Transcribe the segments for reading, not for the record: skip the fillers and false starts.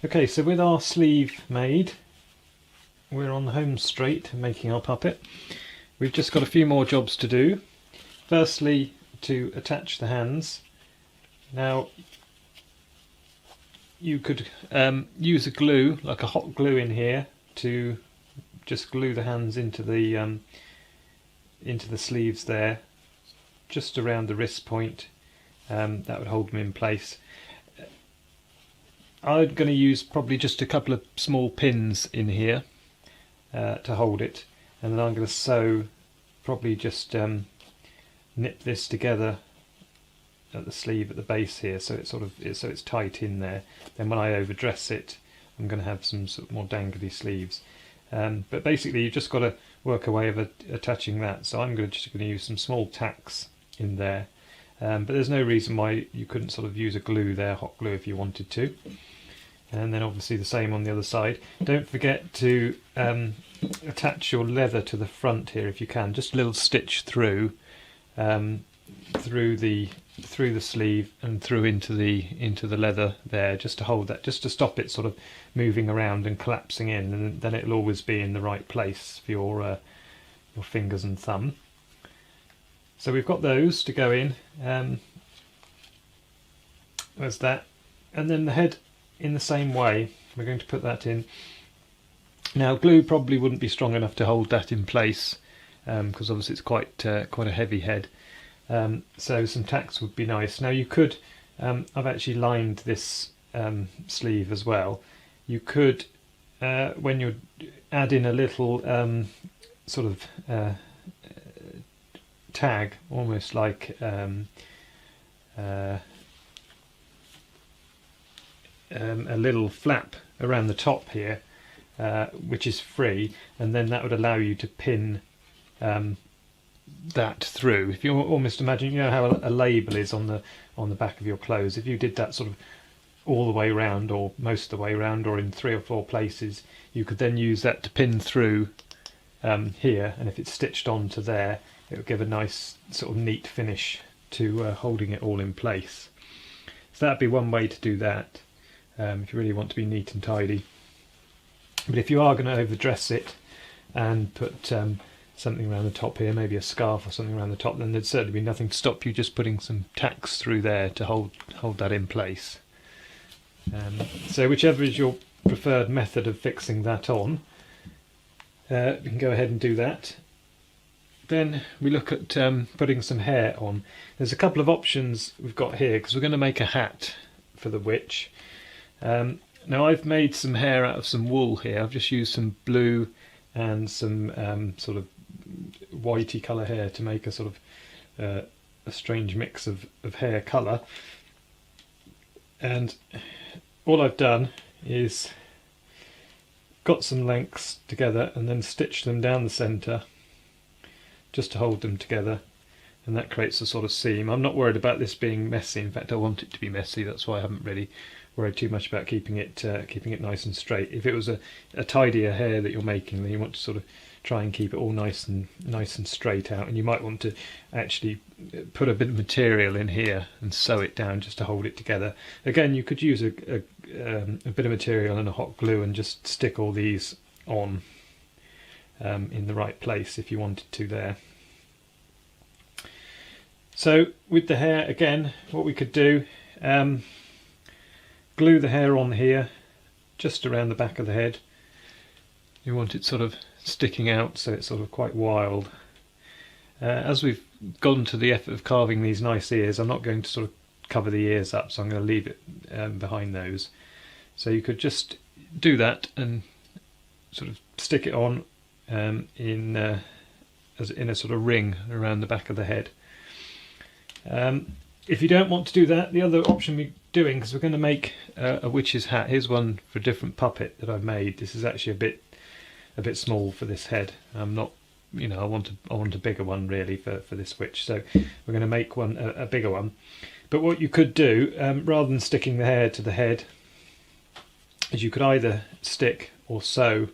Okay, so with our sleeve made, we're on the home straight making our puppet. We've just got a few more jobs to do. Firstly, to attach the hands. Now, you could use a glue, like a hot glue in here, to just glue the hands into the sleeves there, just around the wrist point. That would hold them in place. I'm going to use probably just a couple of small pins in here to hold it, and then I'm going to sew, probably just knit this together at the sleeve at the base here, so it's tight in there. Then when I overdress it, I'm going to have some sort of more dangly sleeves. But basically, you've just got to work a way of attaching that. So I'm just going to use some small tacks in there. But there's no reason why you couldn't sort of use a glue there, hot glue, if you wanted to. And then obviously the same on the other side. Don't forget to attach your leather to the front here if you can. Just a little stitch through through the sleeve and through into the leather there, just to hold that, just to stop it sort of moving around and collapsing in, and then it'll always be in the right place for your fingers and thumb. So we've got those to go in. There's that, and then the head in the same way. We're going to put that in. Now, glue probably wouldn't be strong enough to hold that in place, because obviously it's quite a heavy head. So some tacks would be nice. Now you could, I've actually lined this sleeve as well. You could, when you add in a little sort of tag, almost like a little flap around the top here, which is free, and then that would allow you to pin that through. If you almost imagine, you know how a label is on the back of your clothes, if you did that sort of all the way around, or most of the way around, or in 3 or 4 places, you could then use that to pin through here, and if it's stitched onto there, it would give a nice sort of neat finish to holding it all in place. So that'd be one way to do that, if you really want to be neat and tidy. But if you are going to overdress it and put something around the top here, maybe a scarf or something around the top, then there'd certainly be nothing to stop you just putting some tacks through there to hold that in place. So whichever is your preferred method of fixing that on, we can go ahead and do that. Then we look at putting some hair on. There's a couple of options we've got here, because we're going to make a hat for the witch. Now I've made some hair out of some wool here. I've just used some blue and some sort of whitey colour hair to make a sort of a strange mix of hair colour. And all I've done is got some lengths together and then stitched them down the centre just to hold them together, and that creates a sort of seam. I'm not worried about this being messy. In fact, I want it to be messy. That's why I haven't really worried too much about keeping it nice and straight. If it was a tidier hair that you're making, then you want to sort of try and keep it all nice and straight out, and you might want to actually put a bit of material in here and sew it down just to hold it together. Again, you could use a bit of material and a hot glue and just stick all these on in the right place if you wanted to there. So with the hair, again, what we could do, glue the hair on here just around the back of the head. You want it sort of sticking out, so it's sort of quite wild. As we've gone to the effort of carving these nice ears, I'm not going to sort of cover the ears up, so I'm going to leave it behind those. So you could just do that and sort of stick it on in a sort of ring around the back of the head. If you don't want to do that, the other option we're doing, because we're going to make a witch's hat. Here's one for a different puppet that I've made. This is actually a bit small for this head. I'm not, you know, I want a bigger one really for this witch. So we're going to make one a bigger one. But what you could do, rather than sticking the hair to the head, is you could either stick or sew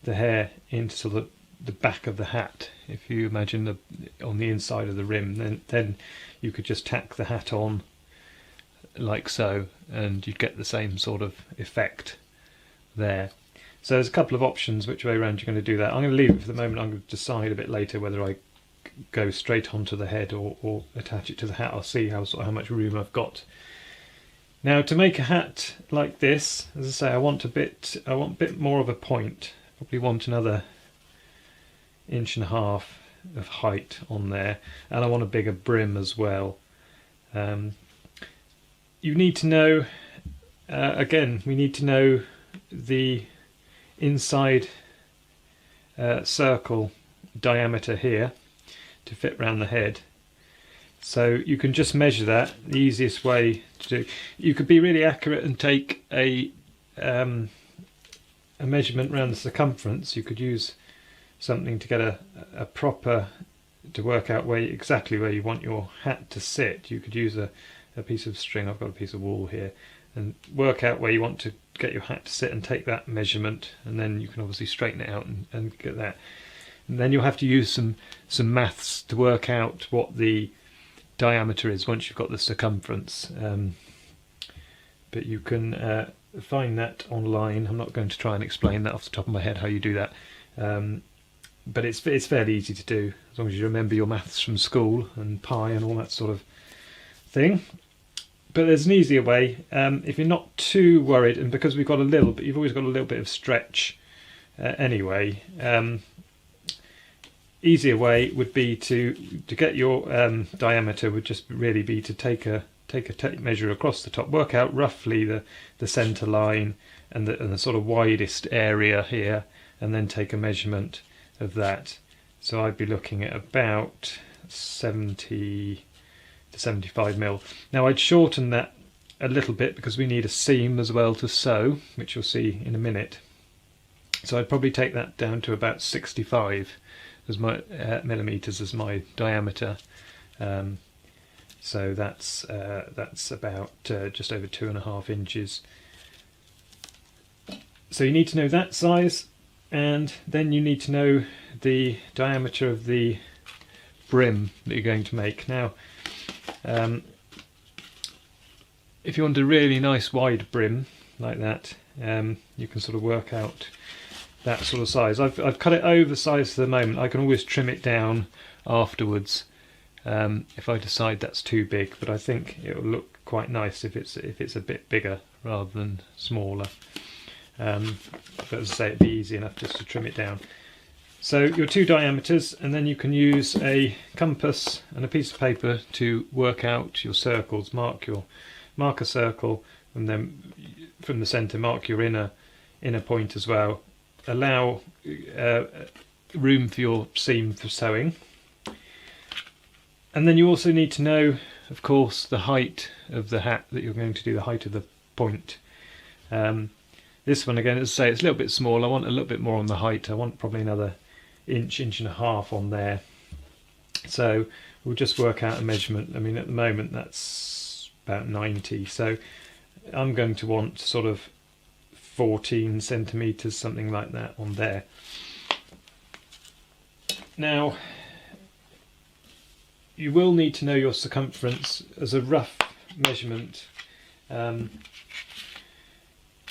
the hair into the back of the hat. If you imagine on the inside of the rim, then you could just tack the hat on like so, and you'd get the same sort of effect there. So there's a couple of options which way around you're going to do that. I'm going to leave it for the moment. I'm going to decide a bit later whether I go straight onto the head or attach it to the hat. I'll see how much room I've got. Now, to make a hat like this, as I say, I want a bit more of a point. Probably want another 1.5 inches of height on there, and I want a bigger brim as well. You need to know, again, we need to know the inside circle diameter here to fit round the head. So you can just measure that. The easiest way to do, you could be really accurate and take a measurement around the circumference. You could use something to get a proper, to work out exactly where you want your hat to sit. You could use a piece of string, I've got a piece of wool here, and work out where you want to get your hat to sit and take that measurement, and then you can obviously straighten it out and get that. And then you'll have to use some maths to work out what the diameter is once you've got the circumference. But you can find that online. I'm not going to try and explain that off the top of my head how you do that. But it's fairly easy to do, as long as you remember your maths from school and pi and all that sort of thing. But there's an easier way, if you're not too worried, and because we've got a little bit, you've always got a little bit of stretch anyway. Easier way would be to get your diameter would just really be to take a tape measure across the top, work out roughly the centre line and the sort of widest area here, and then take a measurement of that. So I'd be looking at about 70 to 75 mil. Now I'd shorten that a little bit because we need a seam as well to sew, which you'll see in a minute. So I'd probably take that down to about 65 as my millimeters as my diameter. So that's about just over 2.5 inches. So you need to know that size, and then you need to know the diameter of the brim that you're going to make. Now, if you want a really nice wide brim like that, you can sort of work out that sort of size. I've cut it oversized for the moment. I can always trim it down afterwards if I decide that's too big, but I think it will look quite nice if it's a bit bigger rather than smaller. But as I say, it'd be easy enough just to trim it down. So your two diameters, and then you can use a compass and a piece of paper to work out your circles. Mark a circle, and then from the centre mark your inner point as well. Allow room for your seam for sewing. And then you also need to know, of course, the height of the hat that you're going to do, the height of the point. This one, again, as I say, it's a little bit small. I want a little bit more on the height. I want probably another inch and a half on there. So we'll just work out a measurement. I mean, at the moment that's about 90. So I'm going to want sort of 14 centimetres, something like that on there. Now, you will need to know your circumference as a rough measurement.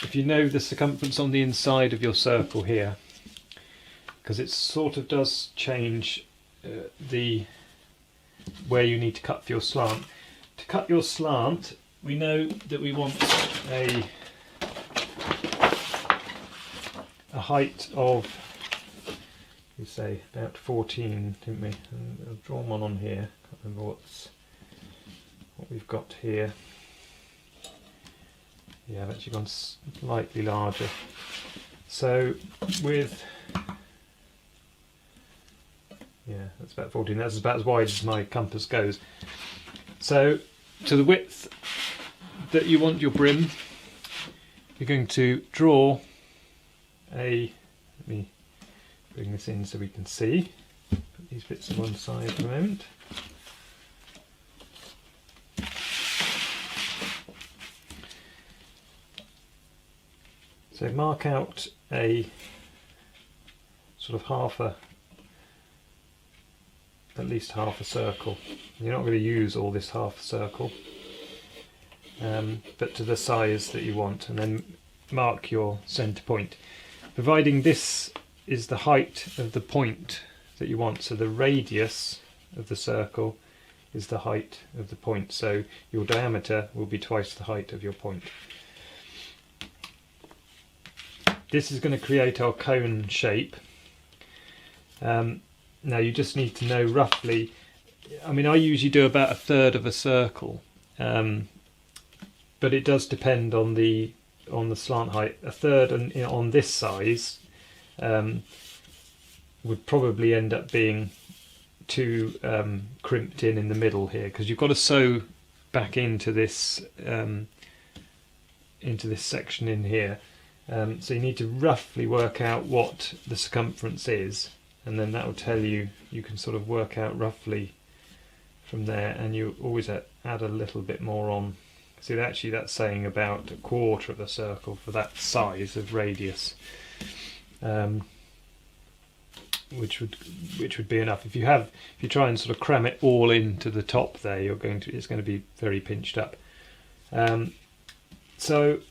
If you know the circumference on the inside of your circle here, because it sort of does change where you need to cut for your slant. To cut your slant, we know that we want a height of, we say about 14, didn't we? And I've drawn one on here. Can't remember what we've got here. Yeah, I've actually gone slightly larger. So with, yeah, that's about 14. That's about as wide as my compass goes. So to the width that you want your brim, you're going to draw let me bring this in so we can see. Put these bits on one side for a moment. So mark out a sort of at least half a circle. You're not going to use all this half a circle. but to the size that you want, and then mark your centre point, providing this is the height of the point that you want. So the radius of the circle is the height of the point, so your diameter will be twice the height of your point. This is going to create our cone shape. Now you just need to know roughly, I mean I usually do about 1/3 of a circle, but it does depend on the slant height. 1/3 on this size would probably end up being too crimped in the middle here, because you've got to sew back into this section in here. So you need to roughly work out what the circumference is, and then that will tell you, you can sort of work out roughly from there, and you always add a little bit more on. See, actually that's saying about 1/4 of a circle for that size of radius, which would be enough. If you try and sort of cram it all into the top there, it's going to be very pinched up. So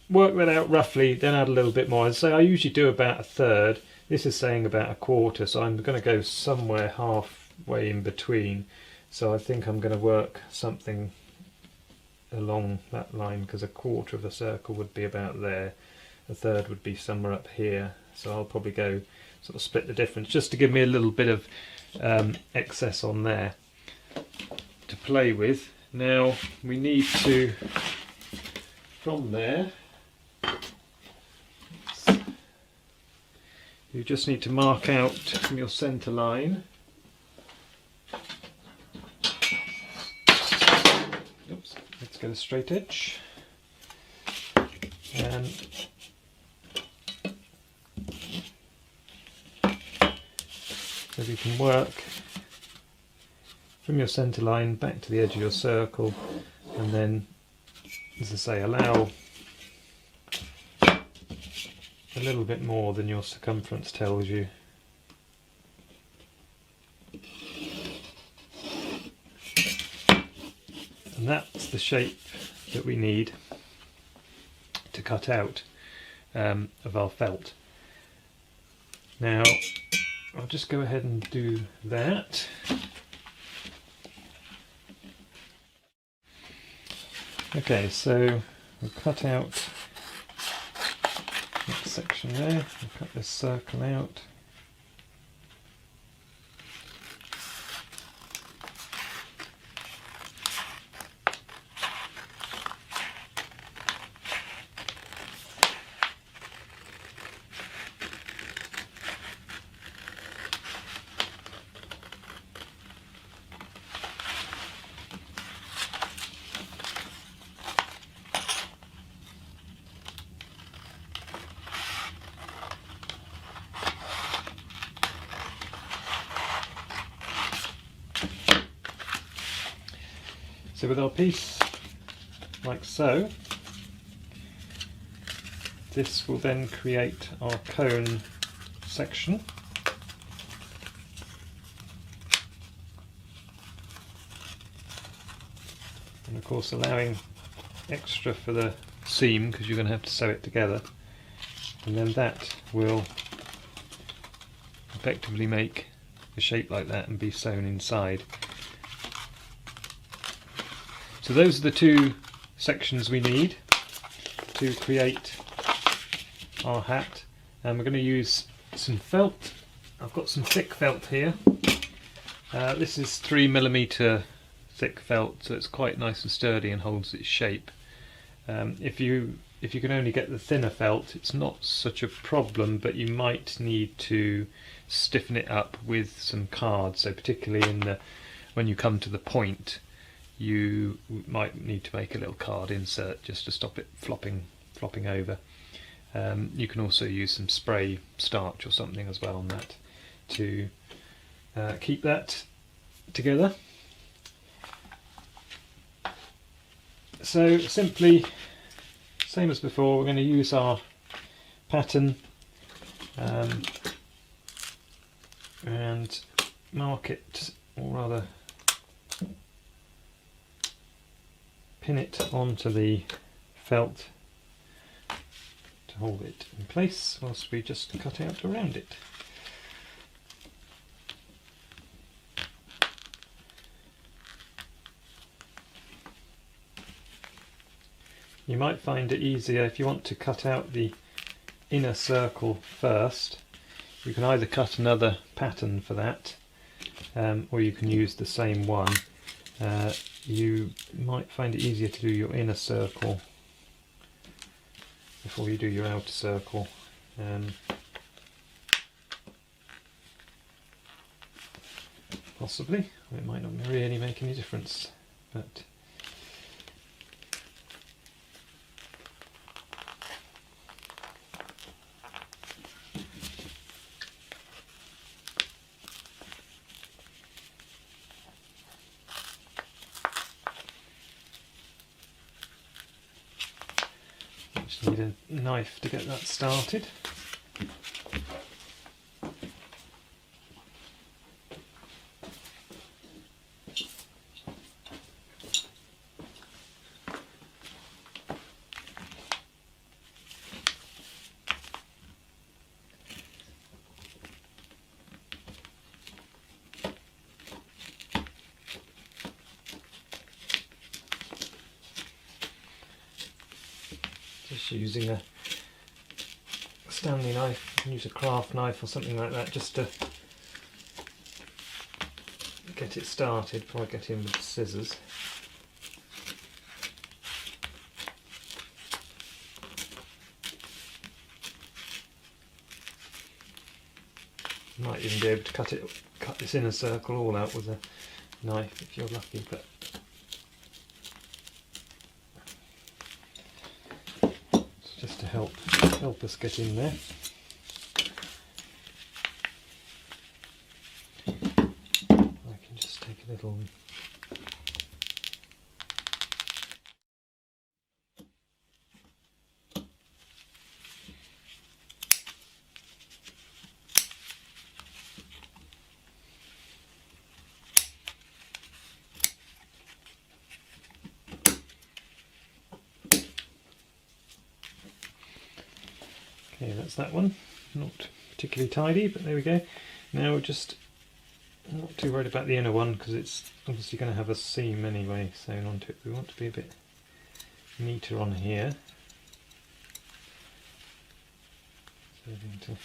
work that out roughly, then add a little bit more. As I say, I usually do about 1/3. This is saying about 1/4, so I'm going to go somewhere halfway in between. So I think I'm going to work something along that line, because 1/4 of a circle would be about there, 1/3 would be somewhere up here. So I'll probably go sort of split the difference, just to give me a little bit of excess on there to play with. Now we need to, from there, you just need to mark out from your centre line. Oops, let's get a straight edge. And so you can work from your centre line back to the edge of your circle, and then, as I say, allow a little bit more than your circumference tells you. And that's the shape that we need to cut out of our felt. Now I'll just go ahead and do that. Okay, so we'll cut out that section there, we'll cut this circle out. So with our piece like so, this will then create our cone section. And of course allowing extra for the seam, because you're going to have to sew it together, and then that will effectively make a shape like that and be sewn inside. So those are the two sections we need to create our hat, and we're going to use some felt. I've got some thick felt here. This is 3mm thick felt, so it's quite nice and sturdy and holds its shape. If you can only get the thinner felt, it's not such a problem, but you might need to stiffen it up with some cards. So particularly when you come to the point, you might need to make a little card insert just to stop it flopping over. You can also use some spray starch or something as well on that to keep that together. So simply, same as before, we're going to use our pattern and mark it, or rather pin it onto the felt to hold it in place whilst we just cut out around it. You might find it easier if you want to cut out the inner circle first. You can either cut another pattern for that, or you can use the same one. You might find it easier to do your inner circle before you do your outer circle. Possibly. It might not really make any difference, but just need a knife to get that started. Just using a Stanley knife, you can use a craft knife or something like that just to get it started before I get in with the scissors. You might even be able to cut this inner circle all out with a knife if you're lucky, but just to help us get in there. I can just take a little Okay, that's that one. Not particularly tidy, but there we go. Now we're just not too worried about the inner one because it's obviously going to have a seam anyway sewn onto it. We want to be a bit neater on here. So we're going to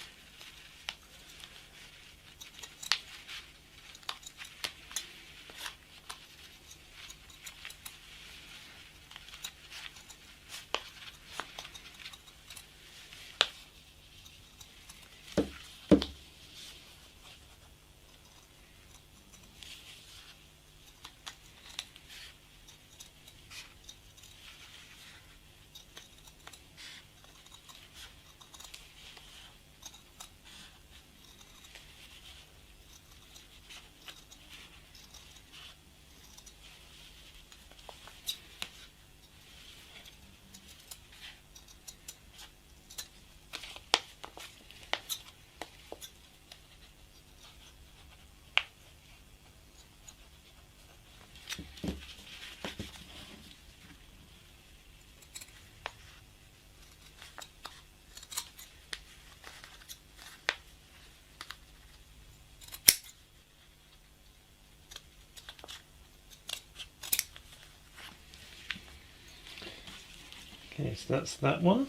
Okay, so that's that one.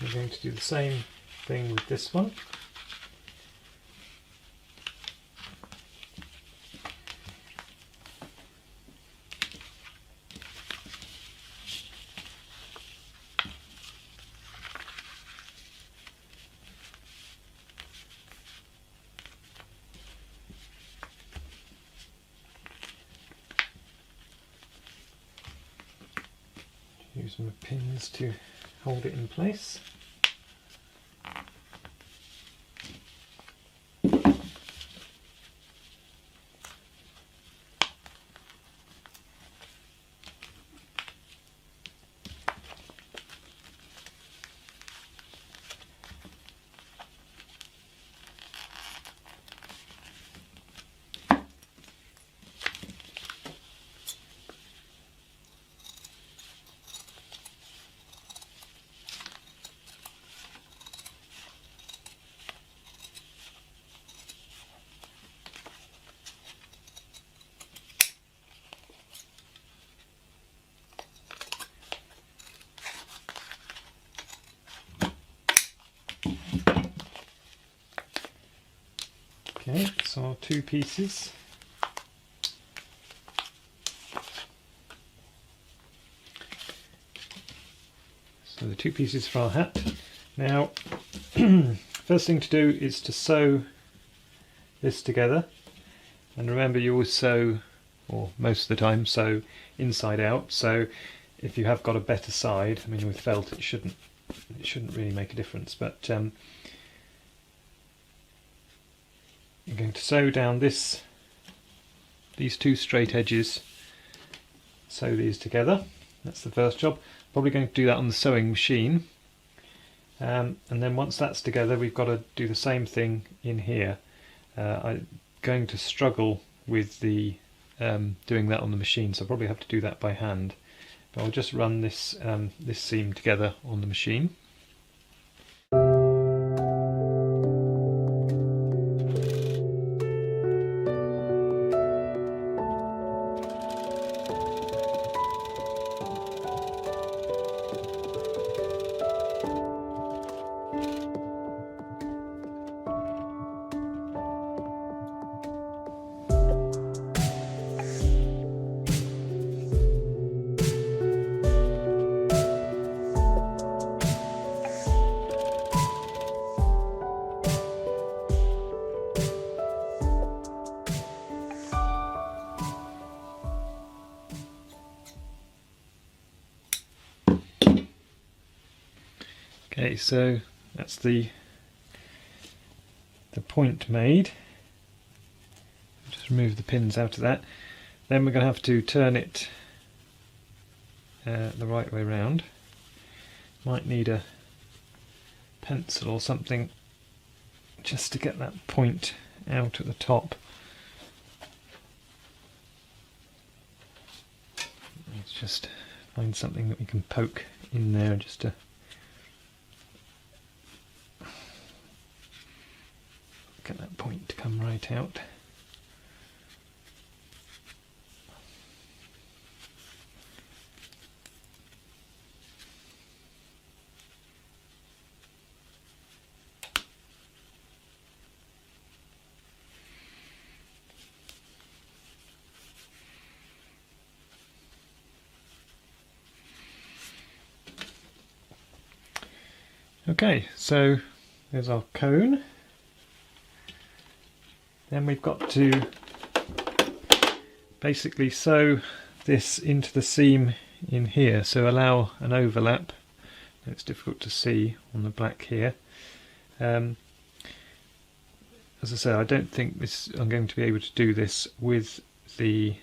We're going to do the same thing with this one. Use my pins to hold it in place. Okay, so our 2 pieces. So the 2 pieces for our hat. Now, first thing to do is to sew this together. And remember, you always sew, or most of the time, sew inside out. So if you have got a better side, I mean, with felt it shouldn't really make a difference. But you're going to sew down these 2 straight edges. Sew these together. That's the first job. Probably going to do that on the sewing machine. And then once that's together, we've got to do the same thing in here. I'm going to struggle with the doing that on the machine, so I'll probably have to do that by hand. But I'll just run this this seam together on the machine. Okay, so that's the point made. Just remove the pins out of that. Then we're going to have to turn it the right way round. Might need a pencil or something just to get that point out at the top. Let's just find something that we can poke in there just to get that point to come right out. Okay, so there's our cone. Then we've got to basically sew this into the seam in here, so allow an overlap. It's difficult to see on the black here. As I say, I don't think I'm going to be able to do this with the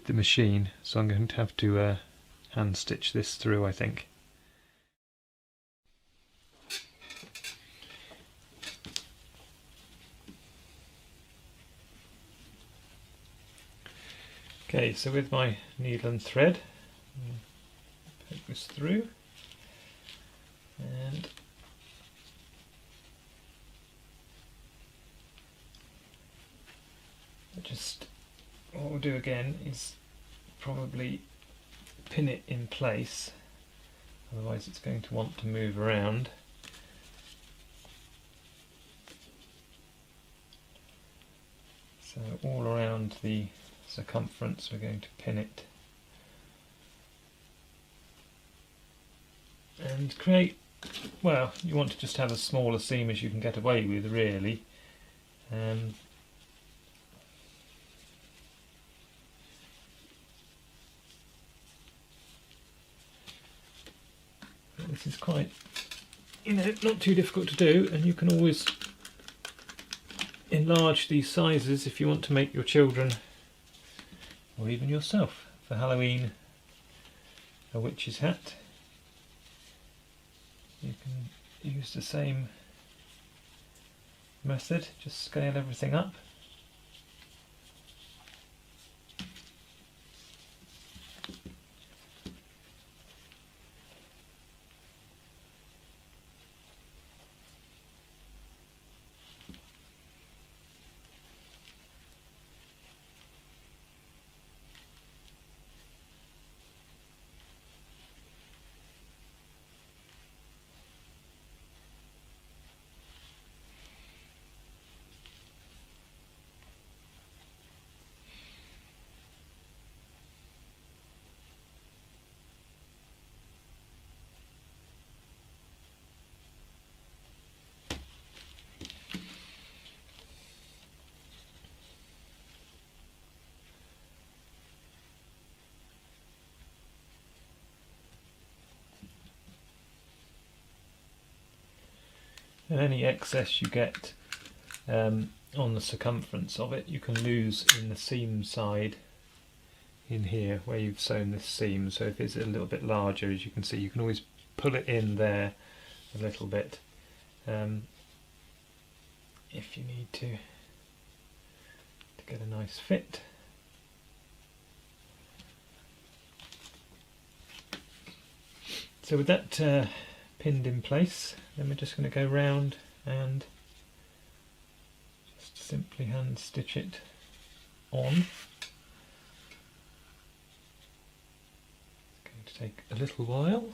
machine, so I'm going to have to hand stitch this through, I think. Okay, so with my needle and thread, poke this through, and what we'll do again is probably pin it in place, otherwise it's going to want to move around. So all around the circumference we're going to pin it and create, well, you want to just have as small a seam as you can get away with, really. This is quite, not too difficult to do, and you can always enlarge these sizes if you want to make your children or even yourself for Halloween a witch's hat. You can use the same method, just scale everything up. And any excess you get on the circumference of it you can lose in the seam side in here where you've sewn this seam. So if it's a little bit larger, as you can see, you can always pull it in there a little bit if you need to get a nice fit. So with that pinned in place, then we're just going to go round and just simply hand stitch it on. It's going to take a little while.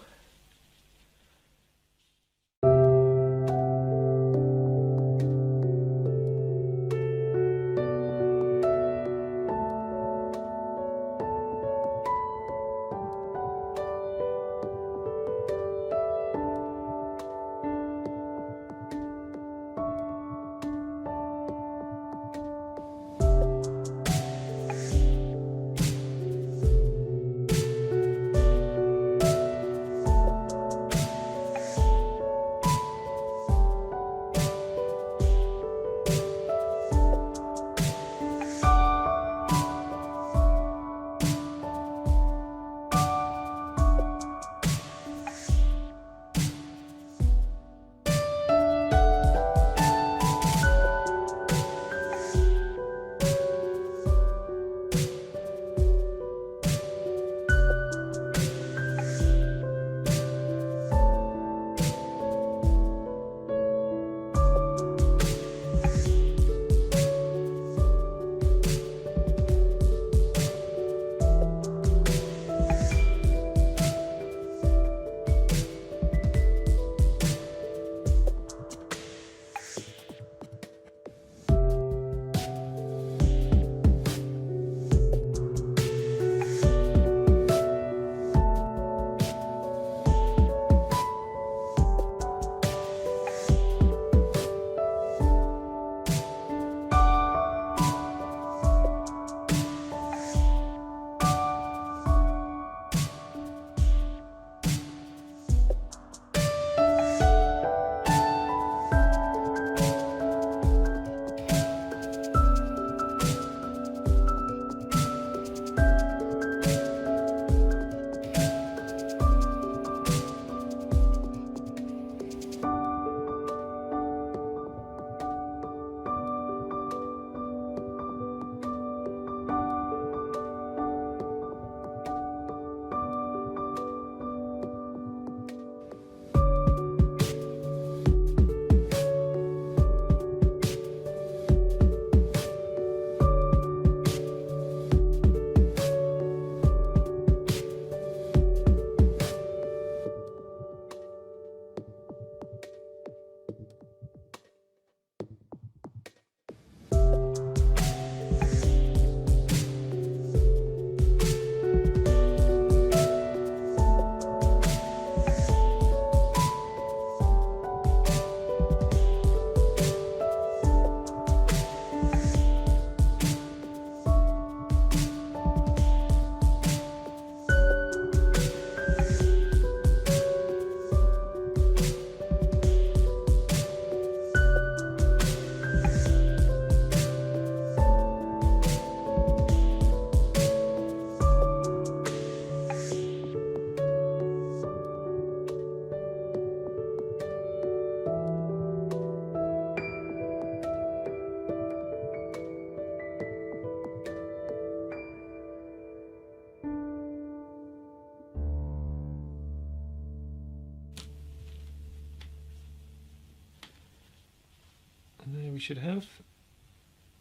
And there we should have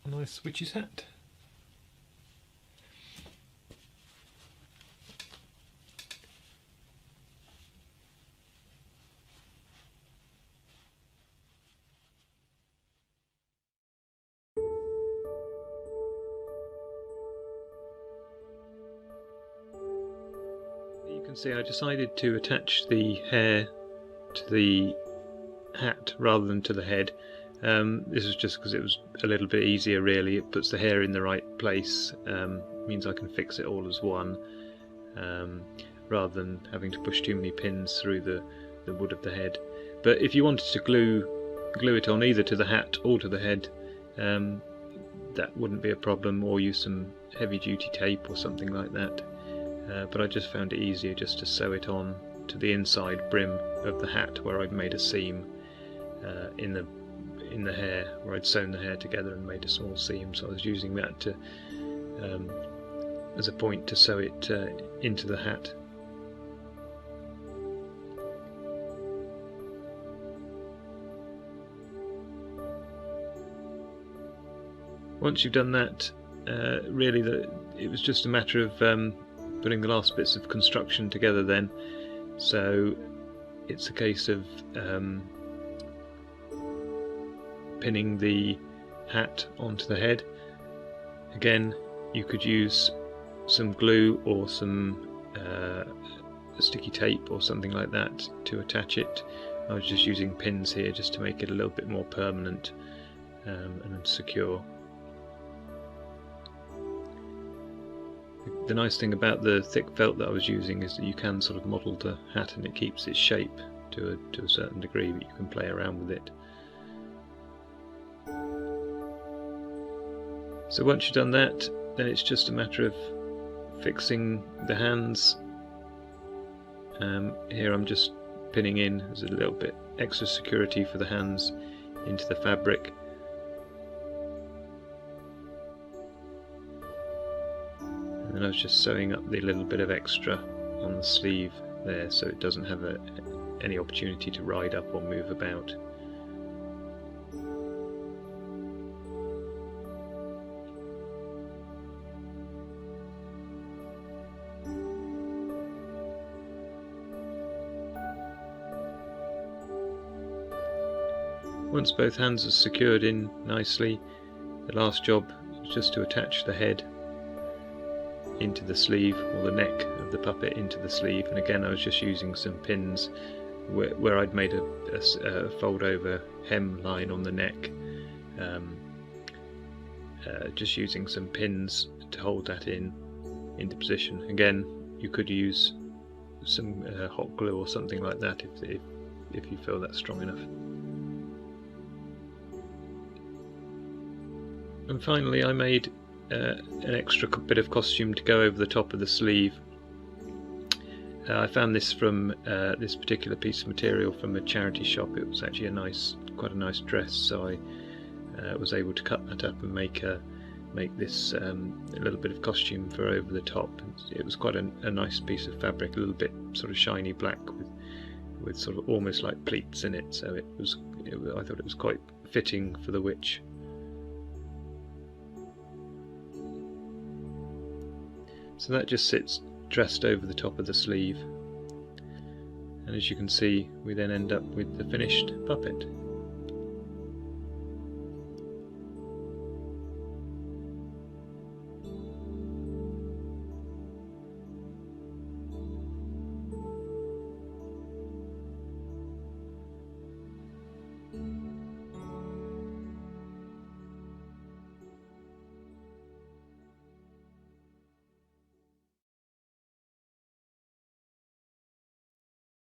a nice witch's hat. You can see I decided to attach the hair to the hat rather than to the head. This is just because it was a little bit easier really. It puts the hair in the right place, means I can fix it all as one, rather than having to push too many pins through the wood of the head. But if you wanted to glue glue it on either to the hat or to the head, that wouldn't be a problem, or use some heavy duty tape or something like that. But I just found it easier just to sew it on to the inside brim of the hat where I'd made a seam in the hair, where I'd sewn the hair together and made a small seam. So I was using that to as a point to sew it into the hat. Once you've done that, really it was just a matter of putting the last bits of construction together then. So it's a case of pinning the hat onto the head. Again, you could use some glue or some sticky tape or something like that to attach it. I was just using pins here just to make it a little bit more permanent and secure. The nice thing about the thick felt that I was using is that you can sort of model the hat and it keeps its shape to a certain degree, but you can play around with it. So once you've done that, then it's just a matter of fixing the hands. Here I'm just pinning in as a little bit extra security for the hands into the fabric. And then I was just sewing up the little bit of extra on the sleeve there so it doesn't have any opportunity to ride up or move about. Once both hands are secured in nicely, the last job was just to attach the head into the sleeve, or the neck of the puppet into the sleeve. And again I was just using some pins where I'd made a fold over hem line on the neck, just using some pins to hold that into position. Again, you could use some hot glue or something like that if you feel that's strong enough. And finally I made an extra bit of costume to go over the top of the sleeve. I found this from this particular piece of material from a charity shop. It was actually quite a nice dress, so I was able to cut that up and make this a little bit of costume for over the top. It was quite a nice piece of fabric, a little bit sort of shiny black with sort of almost like pleats in it. So I thought it was quite fitting for the witch. So that just sits dressed over the top of the sleeve, and as you can see we then end up with the finished puppet.